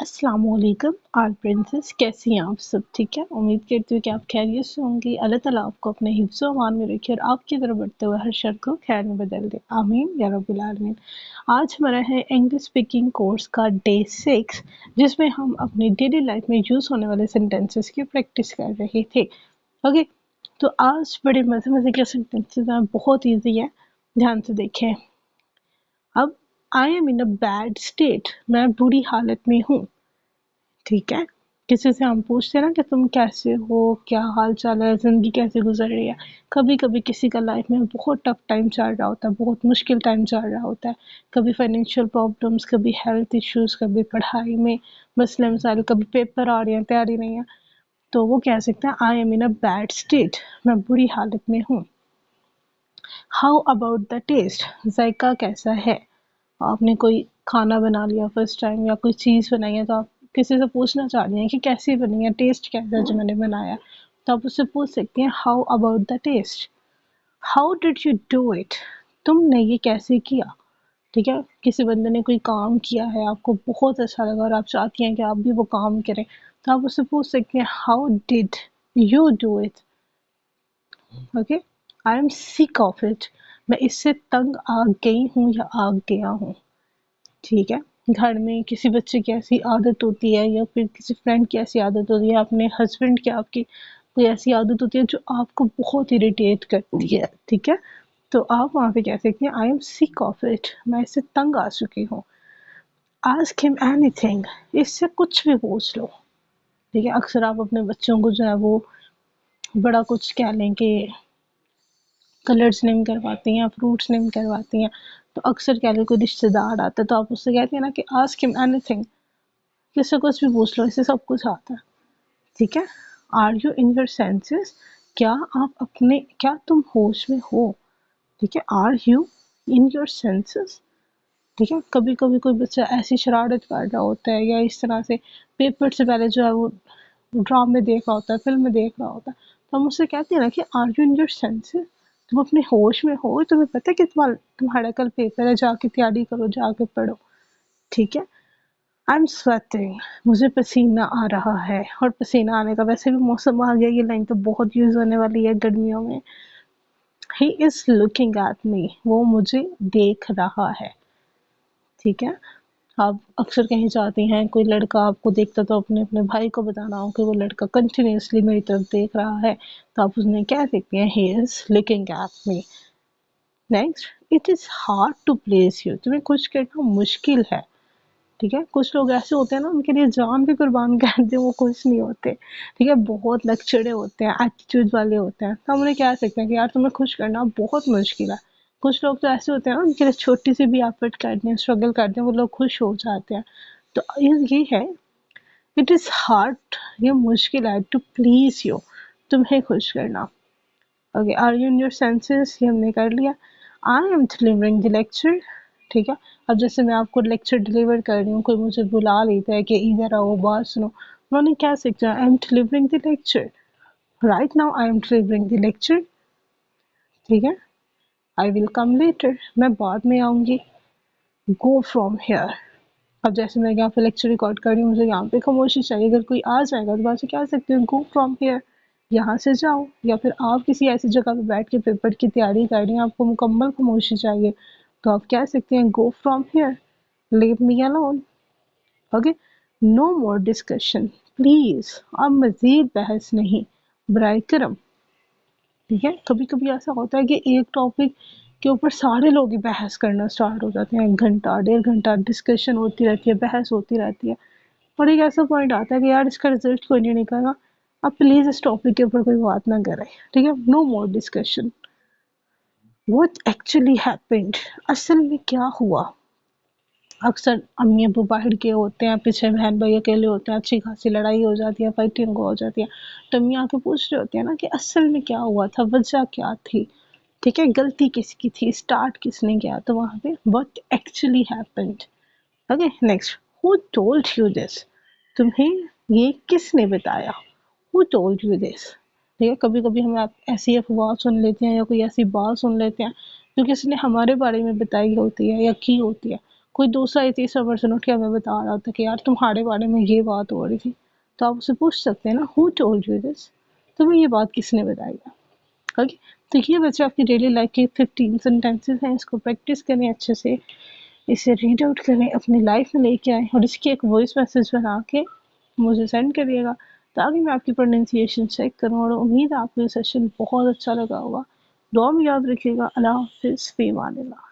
अस्सलामुअलैकुम आल प्रिंसेस, कैसी हैं आप सब? ठीक है, उम्मीद करती हूँ कि आप खैरियत से होंगी। अल्लाह ताला आपको अपने हिफ्ज़ व अमान में रखे और आपकी तरफ बढ़ते हुए हर शर को खैर में बदल दे, आमीन या रब्बिल आलमीन। आज हमारा है इंग्लिश स्पीकिंग कोर्स का डे 6, जिसमें हम अपनी डेली लाइफ में यूज़ होने वाले सेंटेंसेस की प्रैक्टिस कर रहे थे। ओके, तो आज बड़े मज़े मज़े के सेंटेंसेस हैं, बहुत ईजी है, ध्यान से देखें। अब I am in a bad state, मैं बुरी हालत में हूँ। ठीक है, किसी से हम पूछते हैं ना कि तुम कैसे हो, क्या हाल चाल है, जिंदगी कैसे गुजर रही है। कभी कभी किसी का लाइफ में बहुत टफ टाइम चल रहा होता है, बहुत मुश्किल टाइम चल रहा होता है। कभी फाइनेंशियल प्रॉब्लम्स, कभी हेल्थ इश्यूज, कभी पढ़ाई में मसले मसाइल, कभी पेपर आ रहे हैं, तैयारी नहीं है। तो वो कह सकते हैं I am in a bad state, मैं बुरी हालत में हूँ। हाउ अबाउट द टेस्ट, जायका कैसा है। आपने कोई खाना बना लिया फर्स्ट टाइम या कोई चीज़ बनाई है, तो आप किसी से पूछना चाह रही हैं कि कैसी बनी है, टेस्ट कैसा है जो मैंने बनाया, तो आप उससे पूछ सकती हैं how about the test. How did you do it, तुमने ये कैसे किया। ठीक है, किसी बंदे ने कोई काम किया है, आपको बहुत अच्छा लगा और आप चाहती हैं कि आप भी वो काम करें, तो आप उससे पूछ सकते हैं how did you do it. Okay, I am sick of it, मैं इससे तंग आ गई हूँ या आ गया हूँ। ठीक है, घर में किसी बच्चे की ऐसी आदत होती है या फिर किसी फ्रेंड की ऐसी आदत होती है, अपने हस्बैंड की आपकी कोई ऐसी आदत होती है जो आपको बहुत इरिटेट करती है। ठीक है, तो आप वहाँ पे कह सकते हैं I am sick of it, मैं इससे तंग आ चुकी हूँ। आस्क हिम एनीथिंग, इससे कुछ भी पूछ लो। ठीक है, अक्सर आप अपने बच्चों को जो है वो बड़ा कुछ कह लें कि कलर्स नेम करवाती हैं, फ्रूट्स नेम करवाती हैं, तो अक्सर कह लें कोई रिश्तेदार आता है तो आप उससे कहते हैं ना कि आस्क हिम एनीथिंग, किससे कुछ भी पूछ लो, इससे सब कुछ आता है। ठीक है, are you in your senses, क्या तुम होश में हो। ठीक है, are you in your senses. ठीक है, कभी कभी कोई बच्चा ऐसी शरारत कर रहा होता है या इस तरह से पेपर से पहले जो है वो ड्रामे देख रहा होता है, फिल्म में देख रहा होता है, तो हम उससे कहते हैं ना कि are you in your senses, तुम अपने होश में हो, तुम्हें पता है कि तुम्हारा कल पेपर है, जाके तैयारी करो, जाके पढ़ो। ठीक है, आई एम स्वेटिंग, मुझे पसीना आ रहा है, और पसीना आने का वैसे भी मौसम आ गया, ये लाइन तो बहुत यूज होने वाली है गर्मियों में। ही इज लुकिंग एट मी, वो मुझे देख रहा है। ठीक है, आप अक्सर कहीं जाती हैं, कोई लड़का आपको देखता तो अपने अपने भाई को बताना हो कि वो लड़का कंटिन्यूसली मेरी तरफ देख रहा है, तो आप उसमें क्या देखते हैं, he is looking at me. Next, it is hard to please you, तुम्हें कुछ करना मुश्किल है। ठीक है, कुछ लोग ऐसे होते हैं ना, उनके लिए जान भी कुर्बान कर दे वो खुश नहीं होते। ठीक है, बहुत लचड़े होते हैं, एटीट्यूड वाले होते हैं, तो हम उन्हें कह सकते हैं कि यार तुम्हें खुश करना बहुत मुश्किल है। कुछ लोग तो ऐसे होते हैं ना, उनके लिए छोटी सी भी एफर्ट करते हैं, स्ट्रगल करते हैं, वो लोग खुश हो जाते हैं। तो ये है, इट इज़ हार्ड, ये मुश्किल है, टू प्लीज यू, तुम्हें खुश करना। Okay, are you in your senses, ये हमने कर लिया। I am delivering the lecture. ठीक है, अब जैसे मैं आपको लेक्चर डिलीवर कर रही हूँ, कोई मुझे बुला लेता है कि इधर आओ बात सुनो, उन्होंने क्या सीखा, आई am delivering the lecture, right now I am delivering the lecture. ठीक है, आई विल कम लेटर, मैं बाद में आऊँगी। गो फ्रॉम हेयर, अब जैसे मैं यहाँ पे लेक्चर रिकॉर्ड कर रही हूँ, मुझे यहाँ पे खामोशी चाहिए, अगर कोई आ जाएगा तो बात से क्या सकते हो, गो फ्रॉम हेयर, यहाँ से जाओ। या फिर आप किसी ऐसी जगह पे बैठ के पेपर की तैयारी कर रही हैं, आपको मुकम्मल खामोशी चाहिए, तो आप कह सकते हैं go from here, leave me alone. Okay, no more discussion please, अब मजीद बहस नहीं, बराए करम। ठीक है, कभी कभी ऐसा होता है कि एक टॉपिक के ऊपर सारे लोग ही बहस करना स्टार्ट हो जाते हैं, 1 घंटा 1.5 घंटा डिस्कशन होती रहती है, बहस होती रहती है, और एक ऐसा पॉइंट आता है कि यार इसका रिजल्ट कोई नहीं निकला, अब प्लीज इस टॉपिक के ऊपर कोई बात ना करे। ठीक है, no more discussion. What actually happened, असल में क्या हुआ। अक्सर अम्मी अबू बाहर के होते हैं, पीछे बहन भाई अकेले होते हैं, अच्छी खासी लड़ाई हो जाती है, फाइटिंग हो जाती है, तो अम्मी आके पूछ रहे होते हैं ना कि असल में क्या हुआ था, वजह क्या थी। ठीक है, गलती किसकी थी, स्टार्ट किसने किया, तो वहाँ पे what actually happened. Okay, next, who told you this, तुम्हें ये किसने बताया, हु टोल्ड यू दिस। ठीक है, कभी कभी हम ऐसी अफवाह सुन लेते हैं या कोई ऐसी बात सुन लेते हैं जो किसी ने हमारे बारे में बताई होती है या की होती है, कोई दूसरा या तीसरा पर्सन उठ के हमें बता रहा होता कि यार तुम्हारे बारे में ये बात हो रही थी, तो आप उससे पूछ सकते हैं ना, हु टोल्ड यू दिस, तुम्हें ये बात किसने बताई है। ओके, तो ये बच्चे आपकी डेली लाइफ के 15 सेंटेंसेस हैं, इसको प्रैक्टिस करें अच्छे से, इसे रीड आउट करें, अपनी लाइफ में लेके आएँ और इसकी एक वॉइस मैसेज बना के मुझे सेंड करिएगा ताकि मैं आपकी प्रोनाउंसिएशन चेक करूँ। और उम्मीद है आपको ये सेशन बहुत अच्छा लगा होगा। दुआ में याद रखिएगा। अल्लाह हाफिज़, फ़ी अमानिल्लाह।